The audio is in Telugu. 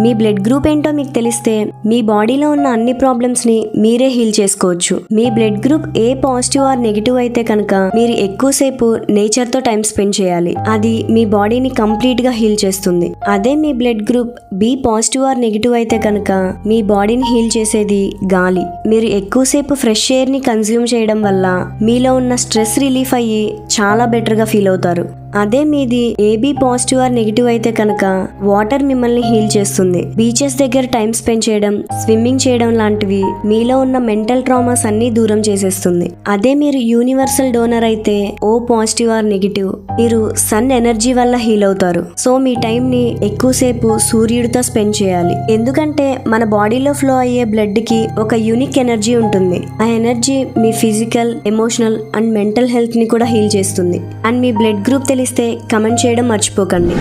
మీ బ్లడ్ గ్రూప్ ఏంటో మీకు తెలిస్తే మీ బాడీలో ఉన్న అన్ని ప్రాబ్లమ్స్ ని మీరే హీల్ చేసుకోవచ్చు. మీ blood group A positive or negative అయితే కనుక మీరు ఎక్కువసేపు నేచర్ తో టైం స్పెండ్ చేయాలి. అది మీ బాడీని కంప్లీట్ గా హీల్ చేస్తుంది. అదే మీ blood group B positive or negative అయితే కనుక మీ బాడీని హీల్ చేసేది గాలి. మీరు ఎక్కువసేపు ఫ్రెష్ ఎయిర్ ని కన్స్యూమ్ చేయడం వల్ల మీలో ఉన్న స్ట్రెస్ రిలీఫ్ అయ్యి చాలా బెటర్ గా ఫీల్ అవుతారు. అదే మీది ఏబీ పాజిటివ్ ఆర్ నెగిటివ్ అయితే కనుక వాటర్ మిమ్మల్ని హీల్ చేస్తుంది. బీచెస్ దగ్గర టైం స్పెండ్ చేయడం, స్విమ్మింగ్ చేయడం లాంటివి మీలో ఉన్న మెంటల్ ట్రామాస్ అన్ని దూరం చేసేస్తుంది. అదే మీరు యూనివర్సల్ డోనర్ అయితే ఓ పాజిటివ్ ఆర్ నెగిటివ్ మీరు సన్ ఎనర్జీ వల్ల హీల్ అవుతారు. సో మీ టైం ని ఎక్కువసేపు సూర్యుడితో స్పెండ్ చేయాలి. ఎందుకంటే మన బాడీలో ఫ్లో అయ్యే బ్లడ్ కి ఒక యూనిక్ ఎనర్జీ ఉంటుంది. ఆ energy me physical, emotional and mental health ని కూడా హీల్ చేస్తుంది. అండ్ మీ బ్లడ్ గ్రూప్ తెలిస్తే కమెంట్ చేయడం మర్చిపోకండి.